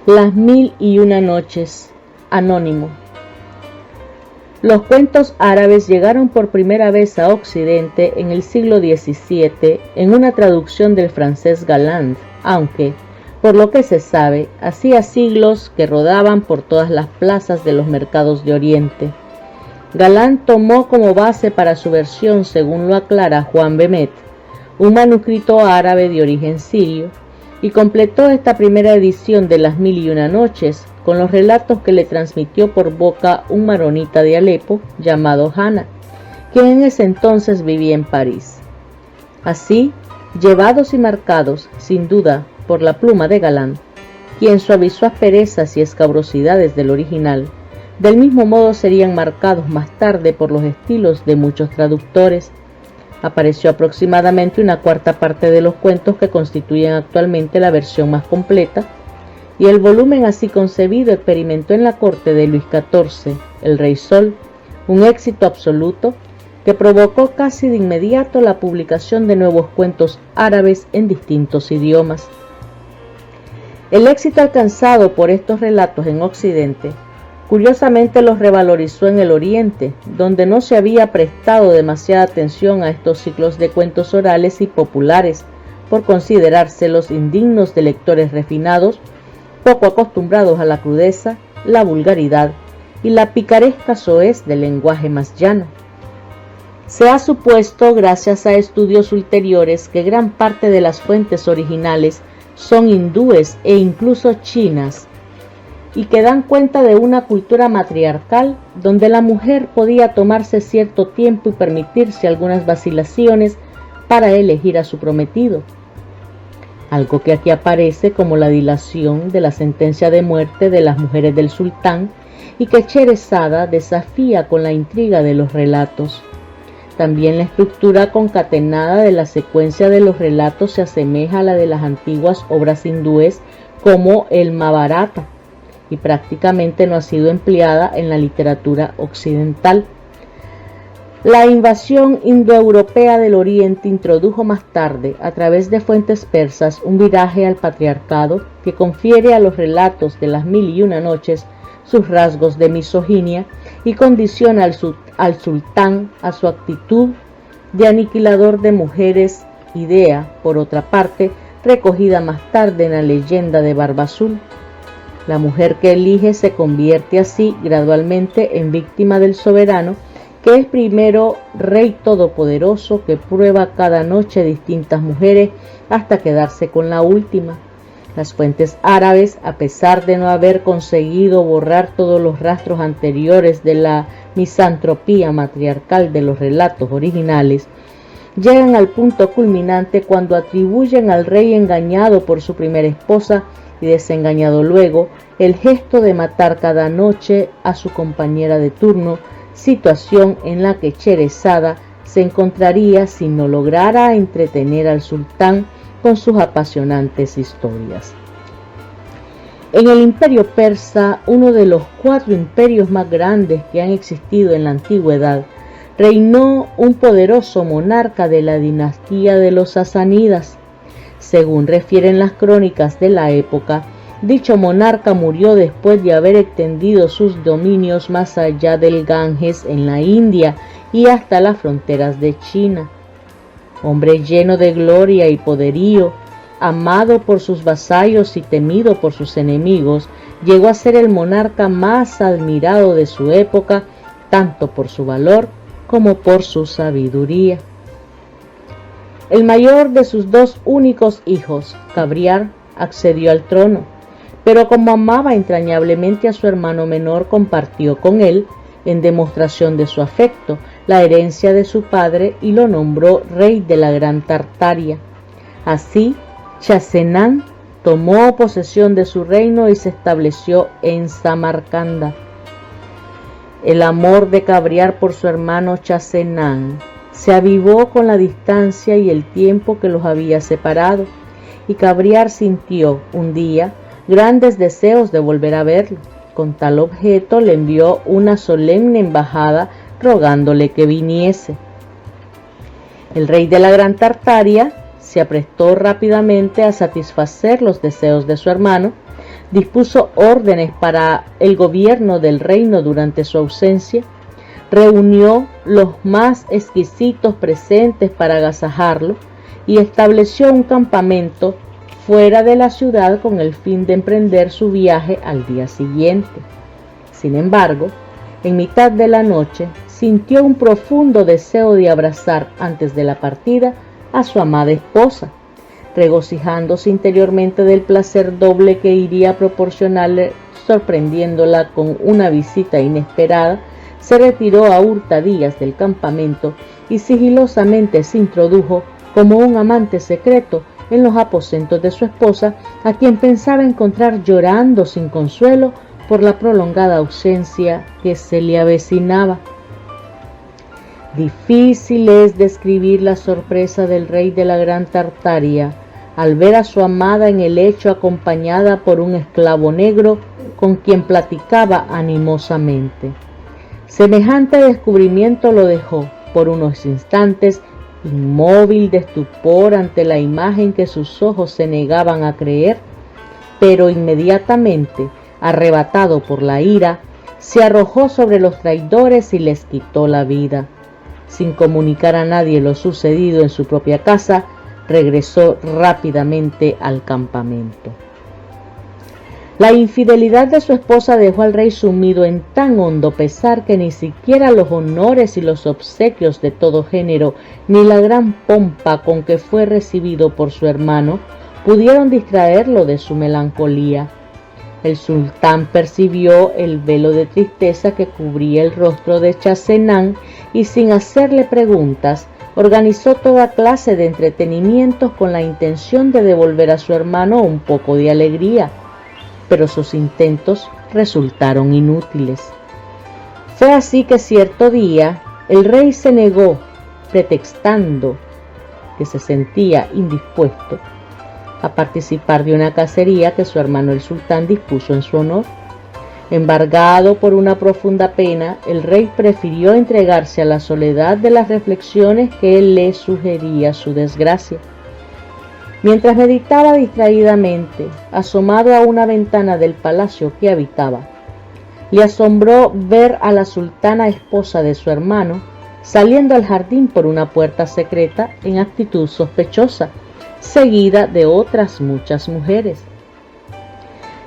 Las mil y una noches. Anónimo. Los cuentos árabes llegaron por primera vez a Occidente en el siglo XVII en una traducción del francés Galland, aunque, por lo que se sabe, hacía siglos que rodaban por todas las plazas de los mercados de Oriente. Galland tomó como base para su versión, según lo aclara Juan Bemet, un manuscrito árabe de origen sirio, y completó esta primera edición de Las Mil y Una Noches con los relatos que le transmitió por boca un maronita de Alepo llamado Hana, quien en ese entonces vivía en París. Así, llevados y marcados, sin duda, por la pluma de Galland, quien suavizó asperezas y escabrosidades del original, del mismo modo serían marcados más tarde por los estilos de muchos traductores. Apareció aproximadamente una cuarta parte de los cuentos que constituyen actualmente la versión más completa, y el volumen así concebido experimentó en la corte de Luis XIV, el Rey Sol, un éxito absoluto que provocó casi de inmediato la publicación de nuevos cuentos árabes en distintos idiomas. El éxito alcanzado por estos relatos en Occidente, curiosamente los revalorizó en el Oriente, donde no se había prestado demasiada atención a estos ciclos de cuentos orales y populares, por considerárselos indignos de lectores refinados, poco acostumbrados a la crudeza, la vulgaridad y la picaresca soez del lenguaje más llano. Se ha supuesto, gracias a estudios ulteriores, que gran parte de las fuentes originales son hindúes e incluso chinas, y que dan cuenta de una cultura matriarcal donde la mujer podía tomarse cierto tiempo y permitirse algunas vacilaciones para elegir a su prometido. Algo que aquí aparece como la dilación de la sentencia de muerte de las mujeres del sultán y que Sherezada desafía con la intriga de los relatos. También la estructura concatenada de la secuencia de los relatos se asemeja a la de las antiguas obras hindúes como el Mahabharata, y prácticamente no ha sido empleada en la literatura occidental. La invasión indoeuropea del Oriente introdujo más tarde, a través de fuentes persas, un viraje al patriarcado que confiere a los relatos de Las Mil y Una Noches sus rasgos de misoginia y condiciona al sultán a su actitud de aniquilador de mujeres, idea, por otra parte, recogida más tarde en la leyenda de Barba Azul. La mujer que elige se convierte así gradualmente en víctima del soberano, que es primero rey todopoderoso que prueba cada noche distintas mujeres hasta quedarse con la última. Las fuentes árabes, a pesar de no haber conseguido borrar todos los rastros anteriores de la misantropía matriarcal de los relatos originales, llegan al punto culminante cuando atribuyen al rey engañado por su primera esposa y desengañado luego el gesto de matar cada noche a su compañera de turno, situación en la que Sherezada se encontraría si no lograra entretener al sultán con sus apasionantes historias. En el imperio persa, uno de los 4 imperios más grandes que han existido en la antigüedad, reinó un poderoso monarca de la dinastía de los sasánidas. Según refieren las crónicas de la época, dicho monarca murió después de haber extendido sus dominios más allá del Ganges en la India y hasta las fronteras de China. Hombre lleno de gloria y poderío, amado por sus vasallos y temido por sus enemigos, llegó a ser el monarca más admirado de su época, tanto por su valor como por su sabiduría. El mayor de sus 2 únicos hijos, Cabriar, accedió al trono, pero como amaba entrañablemente a su hermano menor, compartió con él, en demostración de su afecto, la herencia de su padre y lo nombró rey de la Gran Tartaria. Así, Chasenan tomó posesión de su reino y se estableció en Samarcanda. El amor de Cabriar por su hermano Chasenan se avivó con la distancia y el tiempo que los había separado, y Cabriar sintió un día grandes deseos de volver a verlo. Con tal objeto le envió una solemne embajada rogándole que viniese. El rey de la Gran Tartaria se aprestó rápidamente a satisfacer los deseos de su hermano, dispuso órdenes para el gobierno del reino durante su ausencia, reunió los más exquisitos presentes para agasajarlo y estableció un campamento fuera de la ciudad con el fin de emprender su viaje al día siguiente. Sin embargo, en mitad de la noche sintió un profundo deseo de abrazar antes de la partida a su amada esposa. Regocijándose interiormente del placer doble que iría a proporcionarle, sorprendiéndola con una visita inesperada, se retiró a hurtadillas del campamento y sigilosamente se introdujo como un amante secreto en los aposentos de su esposa, a quien pensaba encontrar llorando sin consuelo por la prolongada ausencia que se le avecinaba. Difícil es describir la sorpresa del rey de la Gran Tartaria al ver a su amada en el lecho acompañada por un esclavo negro con quien platicaba animosamente. Semejante descubrimiento lo dejó por unos instantes inmóvil de estupor ante la imagen que sus ojos se negaban a creer, pero inmediatamente, arrebatado por la ira, se arrojó sobre los traidores y les quitó la vida. Sin comunicar a nadie lo sucedido en su propia casa, regresó rápidamente al campamento. La infidelidad de su esposa dejó al rey sumido en tan hondo pesar que ni siquiera los honores y los obsequios de todo género, ni la gran pompa con que fue recibido por su hermano, pudieron distraerlo de su melancolía. El sultán percibió el velo de tristeza que cubría el rostro de Chasenán y, sin hacerle preguntas, organizó toda clase de entretenimientos con la intención de devolver a su hermano un poco de alegría, pero sus intentos resultaron inútiles. Fue así que cierto día el rey se negó, pretextando que se sentía indispuesto a participar de una cacería que su hermano el sultán dispuso en su honor. Embargado por una profunda pena, el rey prefirió entregarse a la soledad de las reflexiones que él le sugería su desgracia. Mientras meditaba distraídamente, asomado a una ventana del palacio que habitaba, le asombró ver a la sultana esposa de su hermano saliendo al jardín por una puerta secreta en actitud sospechosa, seguida de otras muchas mujeres.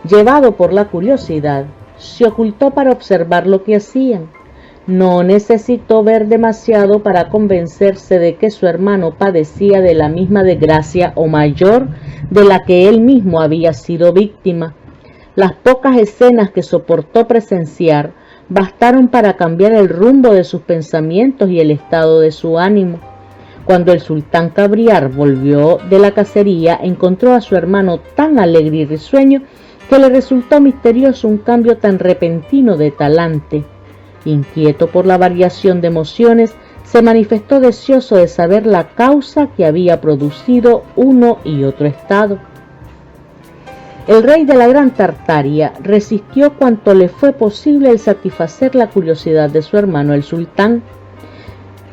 Llevado por la curiosidad, se ocultó para observar lo que hacían. No necesitó ver demasiado para convencerse de que su hermano padecía de la misma desgracia o mayor de la que él mismo había sido víctima. Las pocas escenas que soportó presenciar bastaron para cambiar el rumbo de sus pensamientos y el estado de su ánimo. Cuando el sultán Cabriar volvió de la cacería, encontró a su hermano tan alegre y risueño que le resultó misterioso un cambio tan repentino de talante. Inquieto por la variación de emociones, se manifestó deseoso de saber la causa que había producido uno y otro estado. El rey de la Gran Tartaria resistió cuanto le fue posible el satisfacer la curiosidad de su hermano el sultán,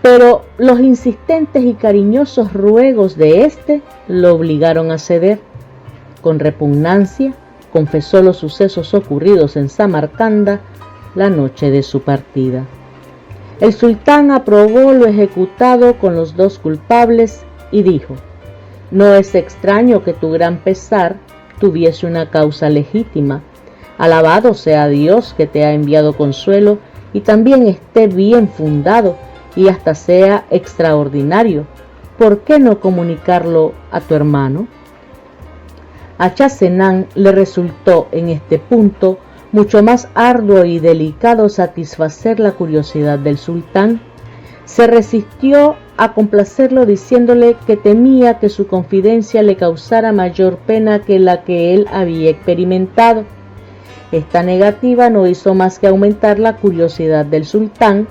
pero los insistentes y cariñosos ruegos de éste lo obligaron a ceder. Con repugnancia, confesó los sucesos ocurridos en Samarcanda la noche de su partida. El sultán aprobó lo ejecutado con los dos culpables y dijo: «No es extraño que tu gran pesar tuviese una causa legítima. Alabado sea Dios que te ha enviado consuelo y también esté bien fundado y hasta sea extraordinario. ¿Por qué no comunicarlo a tu hermano?». A Chasenán le resultó en este punto mucho más arduo y delicado satisfacer la curiosidad del sultán. Se resistió a complacerlo diciéndole que temía que su confidencia le causara mayor pena que la que él había experimentado. Esta negativa no hizo más que aumentar la curiosidad del sultán,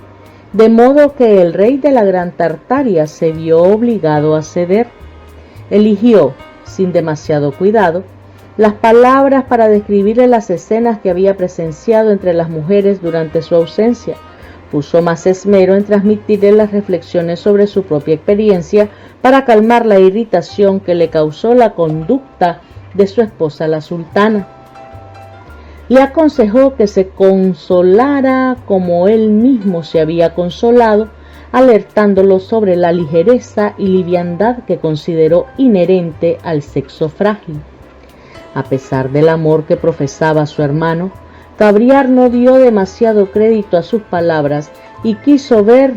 de modo que el rey de la Gran Tartaria se vio obligado a ceder. Eligió, sin demasiado cuidado, las palabras para describirle las escenas que había presenciado entre las mujeres durante su ausencia. Puso más esmero en transmitirle las reflexiones sobre su propia experiencia para calmar la irritación que le causó la conducta de su esposa la sultana. le aconsejó que se consolara como él mismo se había consolado, alertándolo sobre la ligereza y liviandad que consideró inherente al sexo frágil. A pesar del amor que profesaba su hermano, Cabriar no dio demasiado crédito a sus palabras y quiso ver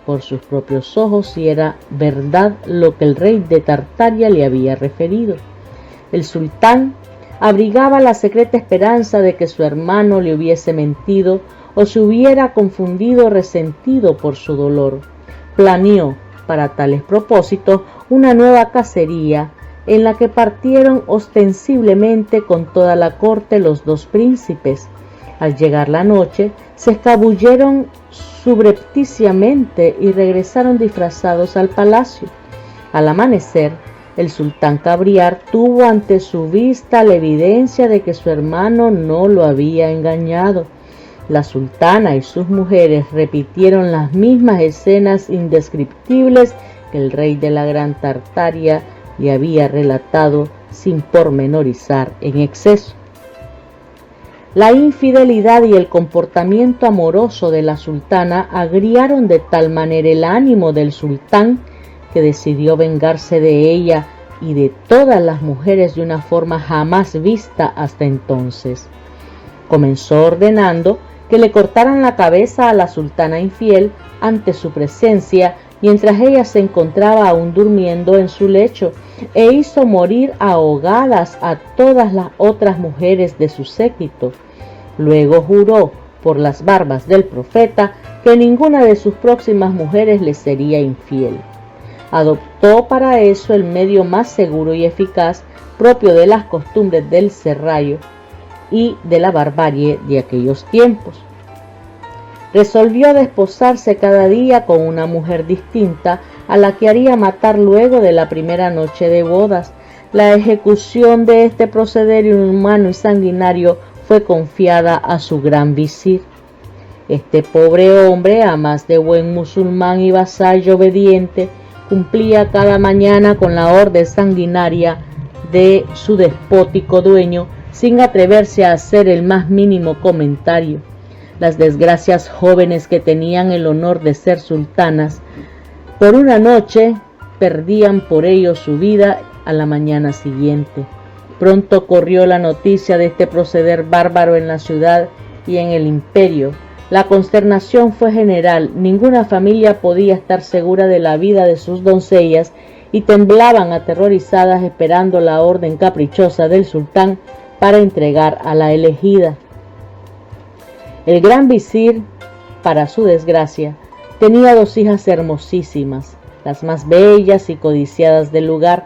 por sus propios ojos si era verdad lo que el rey de Tartaria le había referido. El sultán abrigaba la secreta esperanza de que su hermano le hubiese mentido o se hubiera confundido resentido por su dolor. Planeó, para tales propósitos, una nueva cacería en la que partieron ostensiblemente con toda la corte los dos príncipes. Al llegar la noche, se escabulleron subrepticiamente y regresaron disfrazados al palacio. Al amanecer, el sultán Cabriar tuvo ante su vista la evidencia de que su hermano no lo había engañado. La sultana y sus mujeres repitieron las mismas escenas indescriptibles que el rey de la Gran Tartaria le había relatado sin pormenorizar en exceso. La infidelidad y el comportamiento amoroso de la sultana agriaron de tal manera el ánimo del sultán que decidió vengarse de ella y de todas las mujeres de una forma jamás vista hasta entonces. Comenzó ordenando que le cortaran la cabeza a la sultana infiel ante su presencia mientras ella se encontraba aún durmiendo en su lecho, e hizo morir ahogadas a todas las otras mujeres de su séquito. Luego juró por las barbas del profeta que ninguna de sus próximas mujeres le sería infiel. Adoptó para eso el medio más seguro y eficaz, propio de las costumbres del serrallo y de la barbarie de aquellos tiempos. Resolvió desposarse cada día con una mujer distinta, a la que haría matar luego de la primera noche de bodas. La ejecución de este proceder inhumano y sanguinario fue confiada a su gran visir. Este pobre hombre, a más de buen musulmán y vasallo obediente, cumplía cada mañana con la orden sanguinaria de su despótico dueño, sin atreverse a hacer el más mínimo comentario. Las desgracias jóvenes que tenían el honor de ser sultanas, por una noche perdían por ello su vida a la mañana siguiente. Pronto corrió la noticia de este proceder bárbaro en la ciudad y en el imperio. La consternación fue general, ninguna familia podía estar segura de la vida de sus doncellas y temblaban aterrorizadas esperando la orden caprichosa del sultán para entregar a la elegida. El gran visir, para su desgracia, tenía dos hijas hermosísimas, las más bellas y codiciadas del lugar.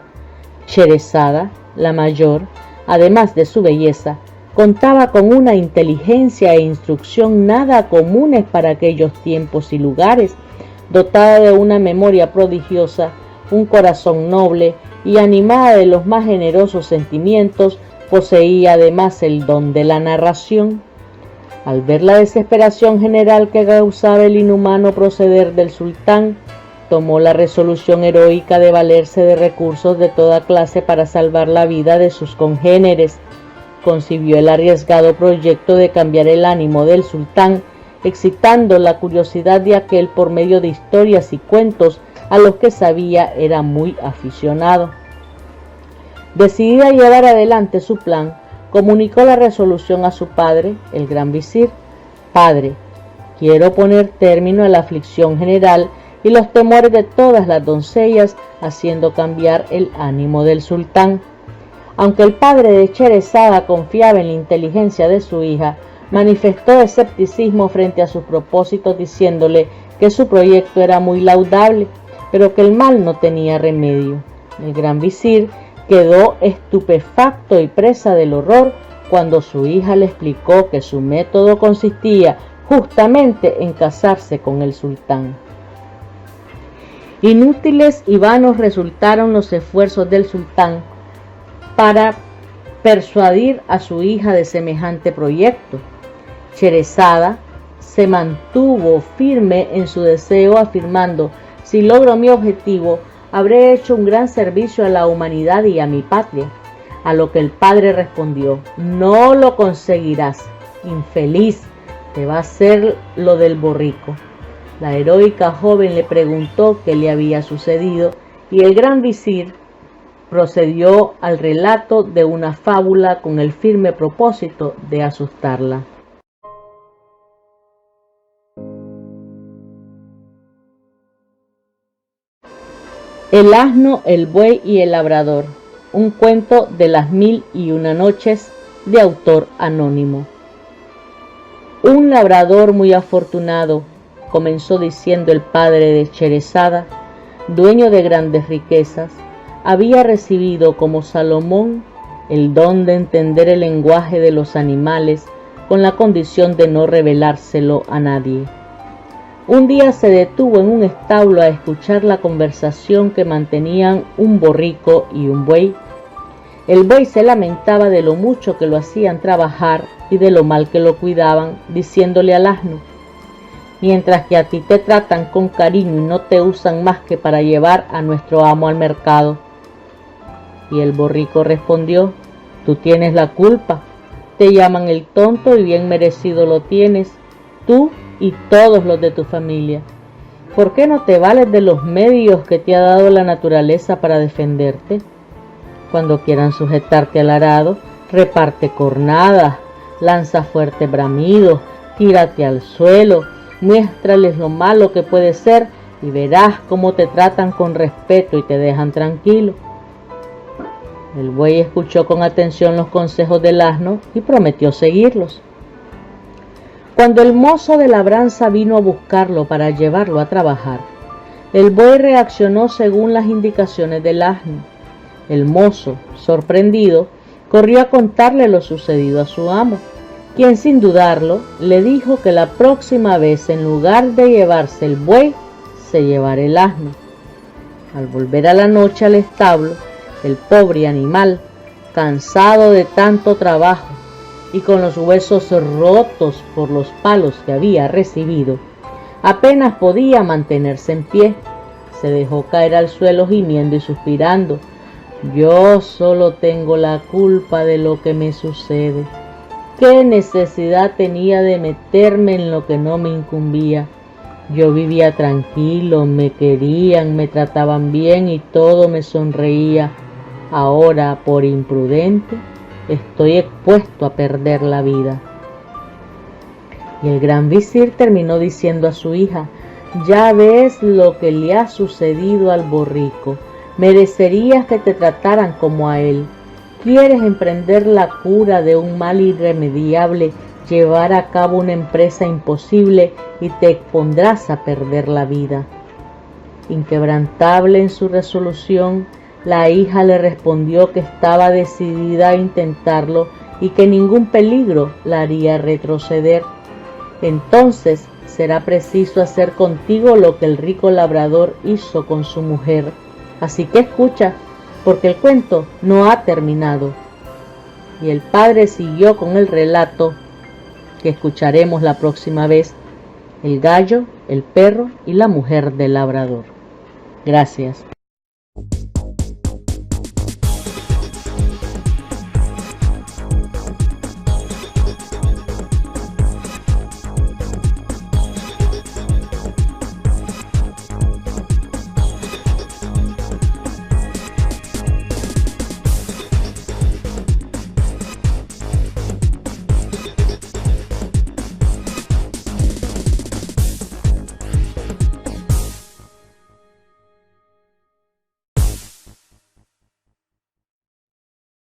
Sherezada, la mayor, además de su belleza, contaba con una inteligencia e instrucción nada comunes para aquellos tiempos y lugares, dotada de una memoria prodigiosa, un corazón noble y animada de los más generosos sentimientos, poseía además el don de la narración. Al ver la desesperación general que causaba el inhumano proceder del sultán, tomó la resolución heroica de valerse de recursos de toda clase para salvar la vida de sus congéneres. Concibió el arriesgado proyecto de cambiar el ánimo del sultán, excitando la curiosidad de aquel por medio de historias y cuentos a los que sabía era muy aficionado. Decidida a llevar adelante su plan, comunicó la resolución a su padre, el gran visir. «Padre, quiero poner término a la aflicción general y los temores de todas las doncellas, haciendo cambiar el ánimo del sultán». Aunque el padre de Sherezada confiaba en la inteligencia de su hija, manifestó escepticismo frente a sus propósitos, diciéndole que su proyecto era muy laudable, pero que el mal no tenía remedio. El gran visir quedó estupefacto y presa del horror cuando su hija le explicó que su método consistía justamente en casarse con el sultán. Inútiles y vanos resultaron los esfuerzos del sultán para persuadir a su hija de semejante proyecto. Sherezada se mantuvo firme en su deseo, afirmando: «Si logro mi objetivo, habré hecho un gran servicio a la humanidad y a mi patria». a lo que el padre respondió: no lo conseguirás, infeliz, te va a hacer lo del borrico. La heroica joven le preguntó qué le había sucedido y el gran visir procedió al relato de una fábula con el firme propósito de asustarla. El asno, el buey y el labrador. Un cuento de las 1001 noches, de autor anónimo. Un labrador muy afortunado, comenzó diciendo el padre de Sherezada, dueño de grandes riquezas, había recibido como Salomón el don de entender el lenguaje de los animales con la condición de no revelárselo a nadie. Un día se detuvo en un establo a escuchar la conversación que mantenían un borrico y un buey. El buey se lamentaba de lo mucho que lo hacían trabajar y de lo mal que lo cuidaban, diciéndole al asno: mientras que a ti te tratan con cariño y no te usan más que para llevar a nuestro amo al mercado. Y el borrico respondió: tú tienes la culpa, te llaman el tonto y bien merecido lo tienes, tú y todos los de tu familia. ¿Por qué no te vales de los medios que te ha dado la naturaleza para defenderte? Cuando quieran sujetarte al arado, reparte cornadas, lanza fuertes bramidos, tírate al suelo, muéstrales lo malo que puede ser y verás cómo te tratan con respeto y te dejan tranquilo. El buey escuchó con atención los consejos del asno y prometió seguirlos. Cuando el mozo de labranza vino a buscarlo para llevarlo a trabajar, el buey reaccionó según las indicaciones del asno. El mozo, sorprendido, corrió a contarle lo sucedido a su amo, quien sin dudarlo le dijo que la próxima vez, en lugar de llevarse el buey, se llevara el asno. Al volver a la noche al establo, el pobre animal, cansado de tanto trabajo y con los huesos rotos por los palos que había recibido, apenas podía mantenerse en pie. Se dejó caer al suelo gimiendo y suspirando: yo solo tengo la culpa de lo que me sucede. ¿Qué necesidad tenía de meterme en lo que no me incumbía? Yo vivía tranquilo, me querían, me trataban bien y todo me sonreía. Ahora, por imprudente, estoy expuesto a perder la vida. Y el gran visir terminó diciendo a su hija: ya ves lo que le ha sucedido al borrico. Merecerías que te trataran como a él. ¿Quieres emprender la cura de un mal irremediable, llevar a cabo una empresa imposible y te expondrás a perder la vida? Inquebrantable en su resolución, la hija le respondió que estaba decidida a intentarlo y que ningún peligro la haría retroceder. Entonces será preciso hacer contigo lo que el rico labrador hizo con su mujer. Así que escucha, porque el cuento no ha terminado. Y el padre siguió con el relato que escucharemos la próxima vez: el gallo, el perro y la mujer del labrador. Gracias.